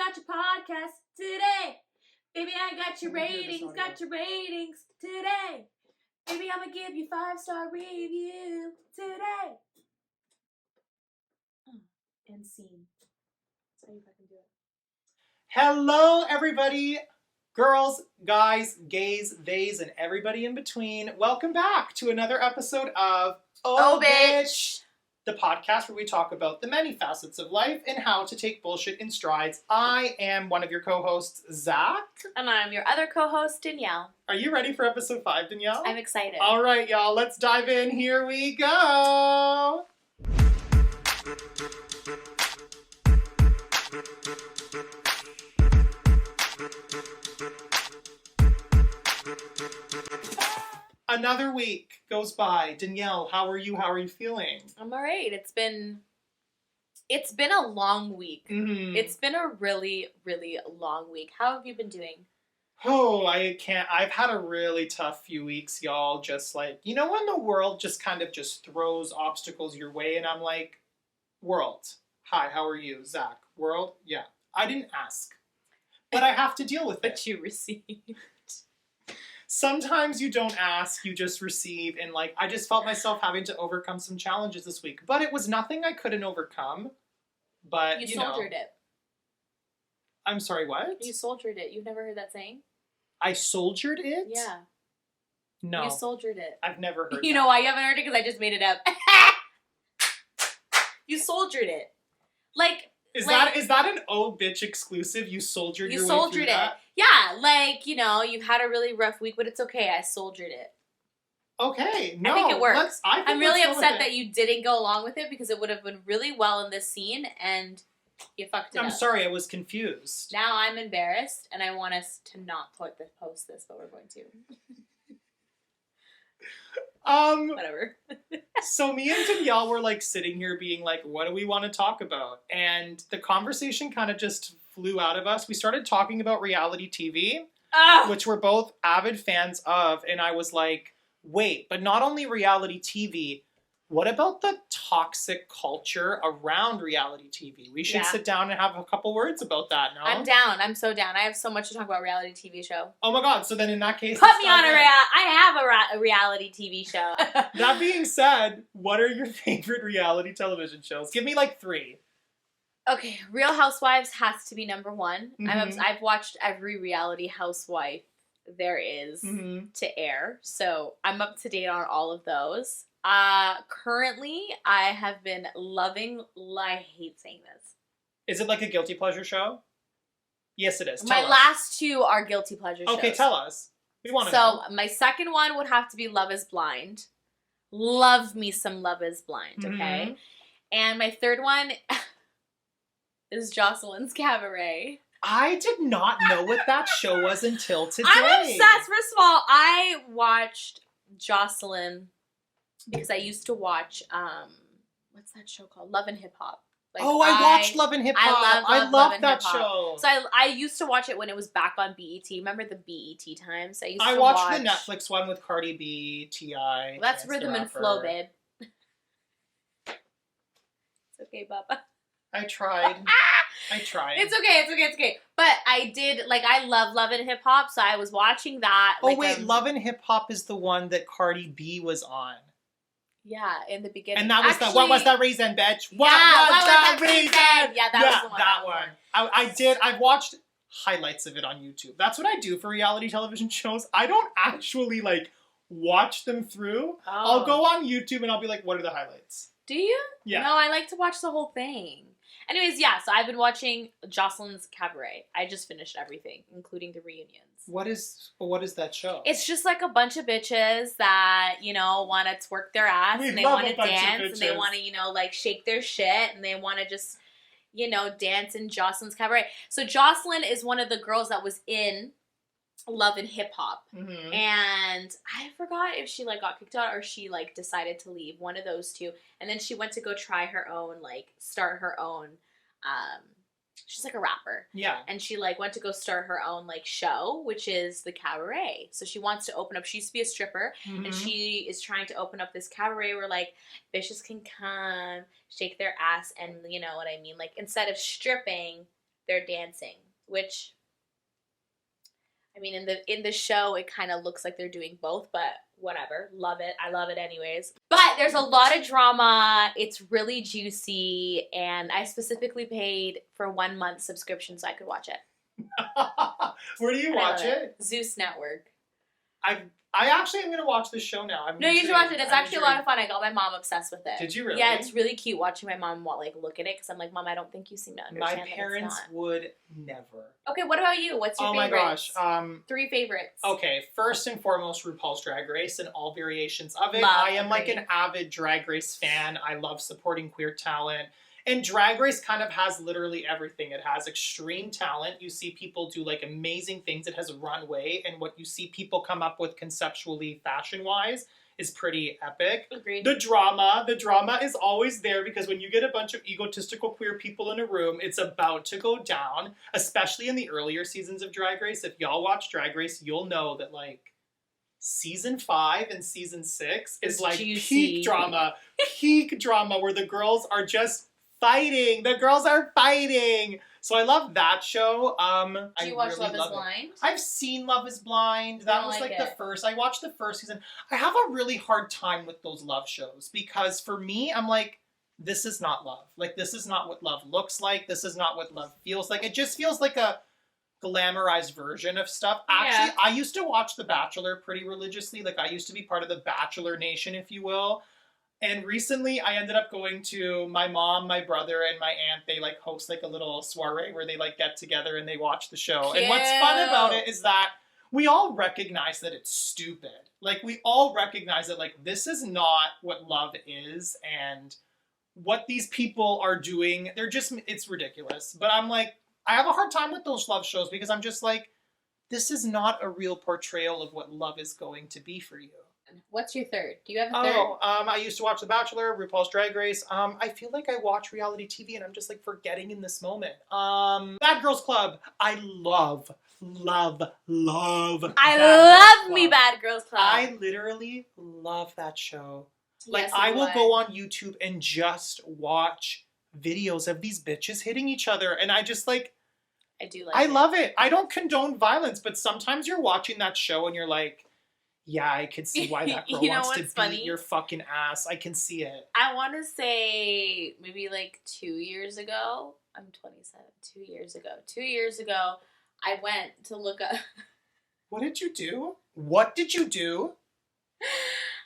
got your podcast today. Baby, I got your ratings, today. Baby, I'm gonna give you 5-star review today. And scene. That's how you fucking do it. Hello, everybody. Girls, guys, gays, theys, and everybody in between. Welcome back to another episode of Oh Bitch! The podcast where we talk about the many facets of life and how to take bullshit in strides. I am one of your co-hosts, Zach. And I'm your other co-host, Danielle. Are you ready for episode 5, Danielle? I'm excited. All right, y'all, let's dive in. Here we go. Another week goes by. Danielle, how are you? How are you feeling? I'm alright. It's been a long week. Mm-hmm. It's been a really, really long week. How have you been doing? Oh, I can't. I've had a really tough few weeks, y'all. Just like, you know when the world just kind of just throws obstacles your way and I'm like, world, hi, how are you? Zach, world? Yeah. I didn't ask. But I have to deal with it. But you received. Sometimes you don't ask, you just receive, and like, I just felt myself having to overcome some challenges this week. But it was nothing I couldn't overcome. But, You soldiered it. I'm sorry, what? You soldiered it. You've never heard that saying? I soldiered it? Yeah. No. You soldiered it. I've never heard You that. know why you haven't heard it? Because I just made it up. You soldiered it. Like... Is that an oh bitch exclusive? You soldiered your way through that? Yeah, like, you know, you've had a really rough week, but it's okay. I soldiered it. Okay, no. I think it works. I'm really let's go upset with that you didn't go along with it because it would have been really well in this scene and you fucked it up. I'm sorry, I was confused. Now I'm embarrassed and I want us to not post this, but we're going to. Whatever. So me and Danielle were like sitting here being like, what do we want to talk about? And the conversation kind of just flew out of us. We started talking about reality TV, which we're both avid fans of. And I was like, wait, but not only reality TV, what about the toxic culture around reality TV? We should sit down and have a couple words about that, no? I'm down. I'm so down. I have so much to talk about reality TV show. Oh my god, so then in that case... Put me on I have a reality TV show. That being said, what are your favorite reality television shows? Give me like 3. Okay, Real Housewives has to be number 1. Mm-hmm. I've watched every reality housewife there is to air, so I'm up to date on all of those. Currently, I have been loving, I hate saying this. Is it like a guilty pleasure show? Yes, it is. My last 2 are guilty pleasure shows. Okay, tell us. We want to know. So, my second one would have to be Love is Blind. Love me some Love is Blind, okay? Mm-hmm. And my third one is Jocelyn's Cabaret. I did not know what that show was until today. I'm obsessed. First of all, I watched Jocelyn because I used to watch, what's that show called? Love and Hip Hop. Like, I watched Love and Hip Hop. I love that show. So I used to watch it when it was back on BET. Remember the BET times? I watched the Netflix one with Cardi B, T.I. Well, that's Rhythm and Flow, babe. It's okay, Bubba. I tried. It's okay. But I did, like, I love Love and Hip Hop, so I was watching that. Oh, like, wait, Love and Hip Hop is the one that Cardi B was on. Yeah, in the beginning. And that was what was that reason, bitch? What was that reason? Yeah, that was the one. That one. I've watched highlights of it on YouTube. That's what I do for reality television shows. I don't actually, like, watch them through. Oh. I'll go on YouTube and I'll be like, what are the highlights? Do you? Yeah. No, I like to watch the whole thing. Anyways, yeah, so I've been watching Jocelyn's Cabaret. I just finished everything, including the reunions. What is that show? It's just like a bunch of bitches that, you know, want to twerk their ass and they want to dance and they want to, you know, like shake their shit and they want to just, you know, dance in Jocelyn's Cabaret. So Jocelyn is one of the girls that was in Love and Hip Hop. Mm-hmm. And I forgot if she like got kicked out or she like decided to leave, one of those two. And then she went to go try her own, like start her own, she's like a rapper. Yeah. And she like went to go start her own like show, which is the cabaret. So she wants to open up, she used to be a stripper, and she is trying to open up this cabaret where like bitches can come, shake their ass, and you know what I mean? Like instead of stripping, they're dancing, which, I mean, in the show, it kind of looks like they're doing both, but whatever. Love it. I love it anyways. But there's a lot of drama. It's really juicy, and I specifically paid for 1 month subscription so I could watch it. Where do you watch it? Zeus Network. I actually am going to watch this show now. No, you should watch it. It's actually a lot of fun. I got my mom obsessed with it. Did you really? Yeah, it's really cute watching my mom like look at it because I'm like, Mom, I don't think you seem to understand. My parents would never. Okay, what about you? What's your favorites? Oh my gosh. 3 favorites. Okay, first and foremost, RuPaul's Drag Race and all variations of it. Love, I am like an avid Drag Race fan. I love supporting queer talent. And Drag Race kind of has literally everything. It has extreme talent. You see people do like amazing things. It has a runway. And what you see people come up with conceptually, fashion-wise, is pretty epic. Agreed. The drama is always there because when you get a bunch of egotistical queer people in a room, it's about to go down, especially in the earlier seasons of Drag Race. If y'all watch Drag Race, you'll know that like season 5 and season 6 is like peak drama where the girls are just fighting. The girls are fighting. So I love that show. Do you watch Love is Blind? I've seen Love is Blind. That was like the first. I watched the first season. I have a really hard time with those love shows because for me, I'm like, this is not love. Like, this is not what love looks like. This is not what love feels like. It just feels like a glamorized version of stuff. Actually, I used to watch The Bachelor pretty religiously. Like, I used to be part of the Bachelor Nation, if you will. And recently, I ended up going to my mom, my brother, and my aunt. They, like, host, like, a little soiree where they, like, get together and they watch the show. Cute. And what's fun about it is that we all recognize that it's stupid. Like, we all recognize that, like, this is not what love is. And what these people are doing, they're just, it's ridiculous. But I'm like, I have a hard time with those love shows because I'm just like, this is not a real portrayal of what love is going to be for you. What's your third? Do you have a third? I used to watch The Bachelor, RuPaul's Drag Race. I feel like I watch reality TV and I'm just like forgetting in this moment. Bad Girls Club. I love me Bad Girls Club. I literally love that show. Like, yes, I will go on YouTube and just watch videos of these bitches hitting each other. And I just like, I love it. I don't condone violence, but sometimes you're watching that show and you're like, yeah, I can see why that girl wants to beat your fucking ass. I can see it. I want to say maybe like 2 years ago. I'm 27. 2 years ago. 2 years ago, I went to look up. What did you do? What did you do?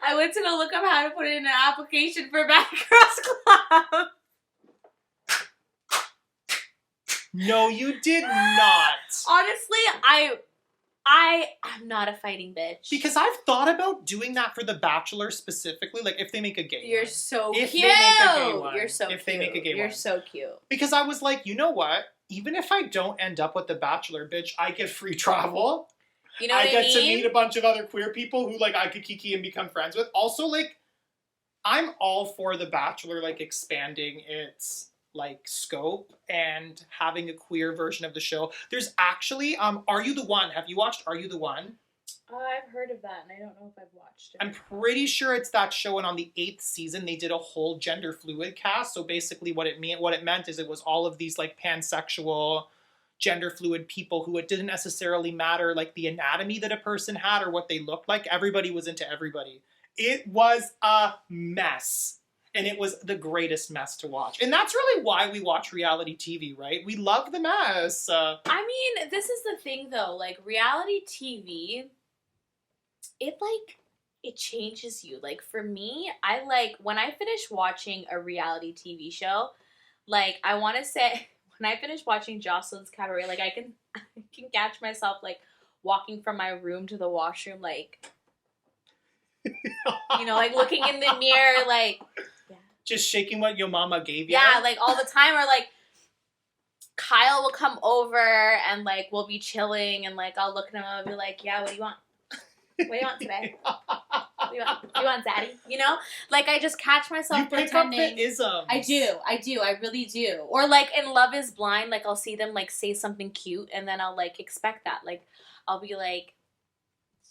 I went to go look up how to put in an application for Bad Girls Club. No, you did not. Honestly, I'm not a fighting bitch. Because I've thought about doing that for The Bachelor specifically, like if they make a gay one. You're so cute. If they make a gay one. You're so cute. If they make a gay one. You're so cute. Because I was like, you know what? Even if I don't end up with The Bachelor, bitch, I get free travel. You know what I mean? I get to meet a bunch of other queer people who like I could kiki and become friends with. Also, like, I'm all for The Bachelor, like, expanding its like scope and having a queer version of the show. There's actually Are You the One? Have you watched Are You the One? I've heard of that and I don't know if I've watched it. I'm pretty sure it's that show, and on the 8th season they did a whole gender fluid cast. So basically what it meant is it was all of these like pansexual gender fluid people who it didn't necessarily matter like the anatomy that a person had or what they looked like. Everybody was into everybody. It was a mess. And it was the greatest mess to watch. And that's really why we watch reality TV, right? We love the mess. I mean, this is the thing, though. Like, reality TV, it changes you. Like, for me, when I finish watching a reality TV show, like, I want to say, when I finish watching Jocelyn's Cabaret, like, I can catch myself, like, walking from my room to the washroom, like, you know, like, looking in the mirror, like... Just shaking what your mama gave you? Yeah, like all the time. Or like Kyle will come over and like we'll be chilling and like I'll look at him and I'll be like, yeah, what do you want? What do you want today? What do you want, Daddy? You know? Like I just catch myself pretending. You pick up the isms. I do. I really do. Or like in Love is Blind, like I'll see them like say something cute and then I'll like expect that. Like I'll be like,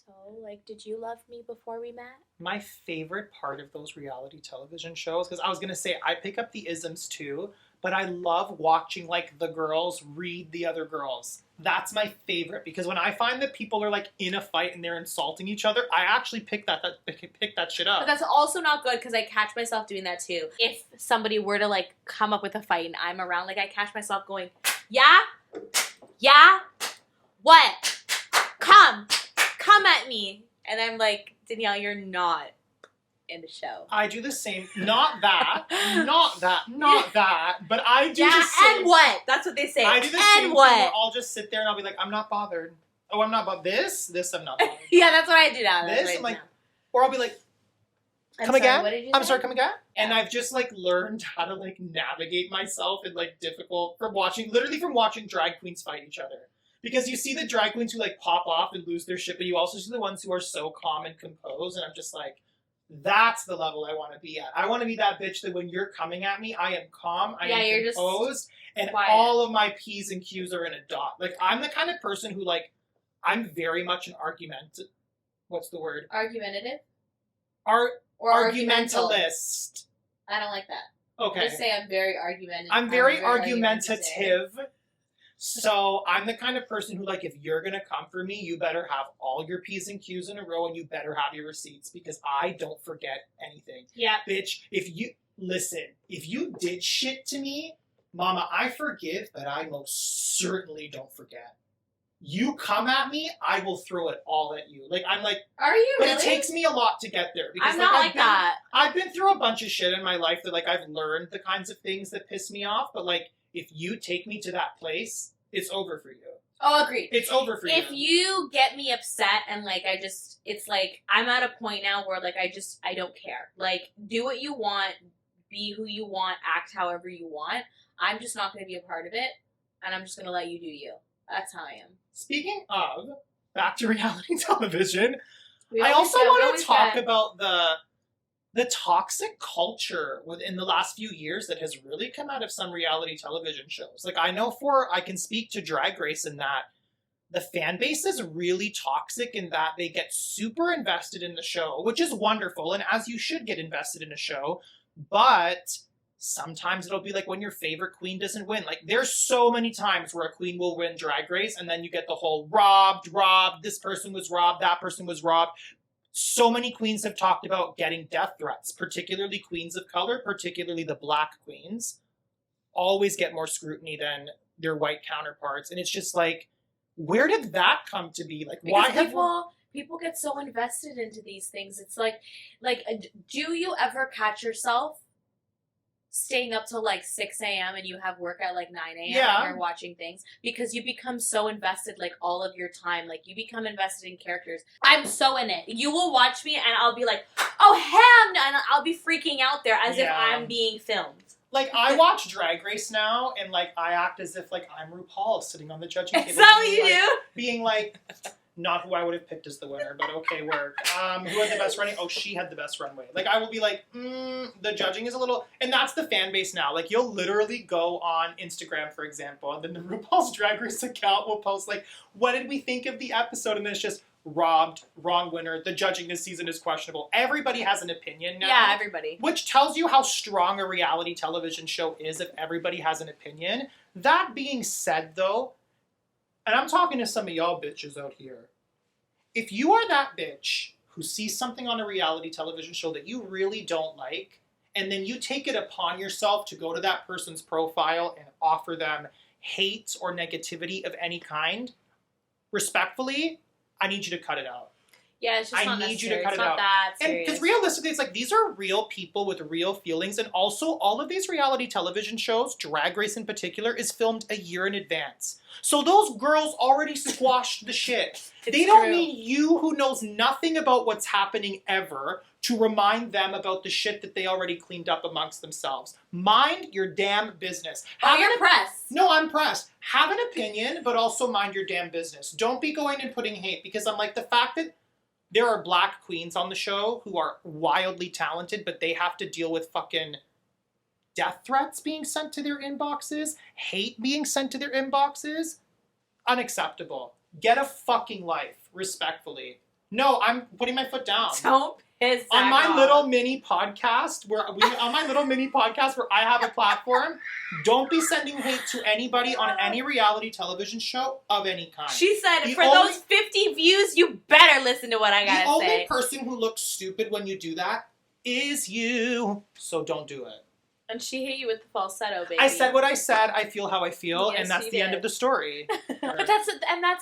so, like, did you love me before we met? My favorite part of those reality television shows, because I was going to say, I pick up the isms too, but I love watching, like, the girls read the other girls. That's my favorite, because when I find that people are, like, in a fight and they're insulting each other, I actually pick that shit up. But that's also not good, because I catch myself doing that too. If somebody were to, like, come up with a fight and I'm around, like, I catch myself going, yeah? Yeah? What? Come at me. And I'm like, Danielle, you're not in the show. I do the same. Not that. But I do the same. And what? That's what they say. I do the same thing where I'll just sit there and I'll be like, I'm not bothered. Oh, I'm not bothered. This I'm not bothered. Yeah, that's what I do now. I'm like, or I'll be like, come again? I'm sorry, come again? Yeah. And I've just, like, learned how to, like, navigate myself in, like, difficult, from watching drag queens fight each other. Because you see the drag queens who, like, pop off and lose their shit, but you also see the ones who are so calm and composed, and I'm just like, that's the level I want to be at. I want to be that bitch that when you're coming at me, I am calm, I am composed, and quiet. All of my P's and Q's are in a dot. Like, I'm the kind of person who, like, I'm very much an what's the word? Argumentative? Argumentalist. I don't like that. Okay. Just say I'm very argumentative. I'm very argumentative. So I'm the kind of person who, like, if you're going to come for me, you better have all your P's and Q's in a row, and you better have your receipts, because I don't forget anything. Yeah. Bitch, if you did shit to me, mama, I forgive, but I most certainly don't forget. You come at me, I will throw it all at you. Like, I'm like... Are you really? But it takes me a lot to get there. Because, I'm not like that. I've been through a bunch of shit in my life that, like, I've learned the kinds of things that piss me off, but, like, if you take me to that place, it's over for you. Oh, agreed. It's over for you. If you get me upset and, like, it's like, I'm at a point now where, like, I don't care. Like, do what you want, be who you want, act however you want. I'm just not going to be a part of it, and I'm just going to let you do you. That's how I am. Speaking of, back to reality television, I also want to talk about the toxic culture within the last few years that has really come out of some reality television shows. Like, I can speak to Drag Race in that the fan base is really toxic in that they get super invested in the show, which is wonderful, and as you should get invested in a show, but sometimes it'll be like when your favorite queen doesn't win. Like, there's so many times where a queen will win Drag Race, and then you get the whole robbed, this person was robbed, that person was robbed. So many queens have talked about getting death threats, particularly queens of color, particularly the Black queens, always get more scrutiny than their white counterparts. And it's just like, where did that come to be? Like, because people get so invested into these things. It's like, do you ever catch yourself staying up till like 6 a.m. and you have work at like 9 a.m. and you're watching things because you become so invested, like all of your time, like you become invested in characters. I'm so in it. You will watch me and I'll be like, oh hell no, and I'll be freaking out there as if I'm being filmed. Like, I watch Drag Race now, and, like, I act as if, like, I'm RuPaul sitting on the judging table. Is that what you do? Being like, not who I would have picked as the winner, but okay, work. Who had the best running? Oh, she had the best runway. Like, I will be like, the judging is a little... And that's the fan base now. Like, you'll literally go on Instagram, for example, and then the RuPaul's Drag Race account will post, like, what did we think of the episode? And then it's just... robbed, wrong winner, the judging this season is questionable. Everybody has an opinion now. Yeah, everybody. Which tells you how strong a reality television show is if everybody has an opinion. That being said, though, and I'm talking to some of y'all bitches out here, if you are that bitch who sees something on a reality television show that you really don't like, and then you take it upon yourself to go to that person's profile and offer them hate or negativity of any kind, respectfully, I need you to cut it out. Yeah, it's just not necessary. I need you to cut it out. It's not that serious. And because realistically, it's like, these are real people with real feelings. And also, all of these reality television shows, Drag Race in particular, is filmed a year in advance. So those girls already squashed the shit. They don't need you, who knows nothing about what's happening ever, to remind them about the shit that they already cleaned up amongst themselves. Mind your damn business. You're pressed. No, I'm pressed. Have an opinion, but also mind your damn business. Don't be going and putting hate, because I'm like, the fact that there are Black queens on the show who are wildly talented, but they have to deal with fucking death threats being sent to their inboxes, hate being sent to their inboxes, unacceptable. Get a fucking life, respectfully. No, I'm putting my foot down. Don't On my little mini podcast where I have a platform, don't be sending hate to anybody on any reality television show of any kind. She said, those 50 views, you better listen to what I gotta say. The only person who looks stupid when you do that is you. So don't do it. And she hit you with the falsetto, baby. I said what I said. I feel how I feel, yes, and that's the end of the story. But that's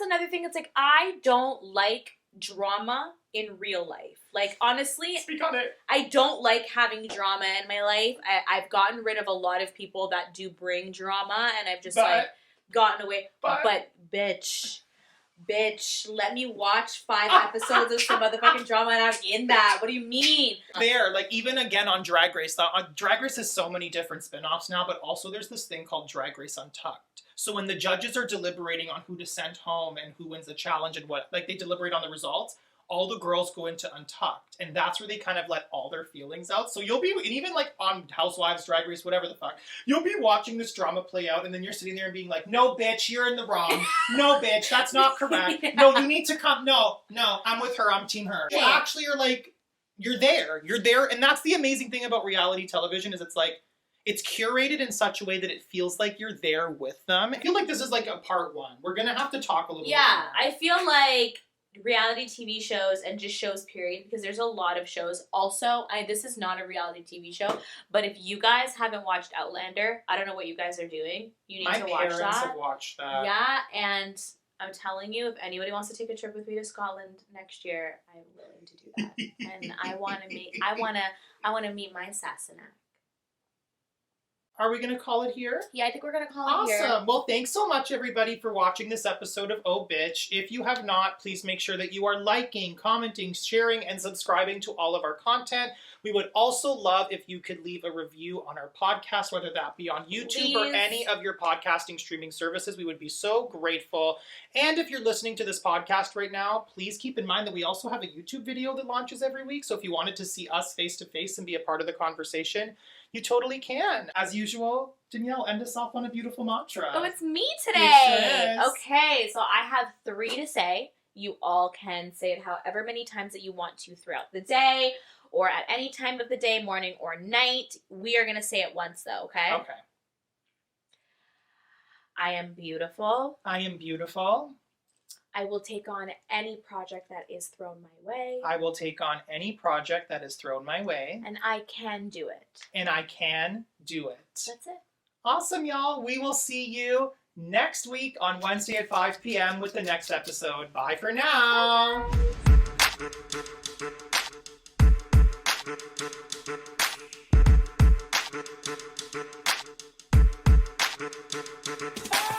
another thing. It's like, I don't like drama in real life. Like, honestly, speak on it. I don't like having drama in my life. I've gotten rid of a lot of people that do bring drama, and I've just gotten away. But bitch, let me watch 5 episodes of some motherfucking drama and I'm in that. What do you mean? Even again on Drag Race, Drag Race has so many different spin-offs now, but also there's this thing called Drag Race Untucked. So when the judges are deliberating on who to send home and who wins the challenge and what, like they deliberate on the results, all the girls go into Untucked, and that's where they kind of let all their feelings out. So you'll be, and even like on Housewives, Drag Race, whatever the fuck, you'll be watching this drama play out, and then you're sitting there and being like, no, bitch, you're in the wrong. No, bitch, that's not correct. Yeah. No, you need to come. No, I'm with her. I'm team her. You actually are like, you're there, and that's the amazing thing about reality television is it's like, it's curated in such a way that it feels like you're there with them. I feel like this is like a part 1. We're gonna have to talk a little bit more. I feel like reality TV shows and just shows period, because there's a lot of shows. Also, this is not a reality TV show, but if you guys haven't watched Outlander, I don't know what you guys are doing. You need to watch that. My parents have watched that. Yeah, and I'm telling you, if anybody wants to take a trip with me to Scotland next year, I'm willing to do that. And I want to meet my Sassenach. Are we going to call it here? Yeah, I think we're going to call it here. Awesome. Well, thanks so much, everybody, for watching this episode of Oh Bitch. If you have not, please make sure that you are liking, commenting, sharing, and subscribing to all of our content. We would also love if you could leave a review on our podcast, whether that be on YouTube or any of your podcasting streaming services. We would be so grateful. And if you're listening to this podcast right now, please keep in mind that we also have a YouTube video that launches every week. So if you wanted to see us face-to-face and be a part of the conversation, you totally can. As usual, Danielle, end us off on a beautiful mantra. Oh, it's me today. Okay, so I have 3 to say. You all can say it however many times that you want to throughout the day or at any time of the day, morning or night. We are going to say it once, though, okay? Okay. I am beautiful. I am beautiful. I will take on any project that is thrown my way. I will take on any project that is thrown my way. And I can do it. And I can do it. That's it. Awesome, y'all. We will see you next week on Wednesday at 5 p.m. with the next episode. Bye for now. Bye.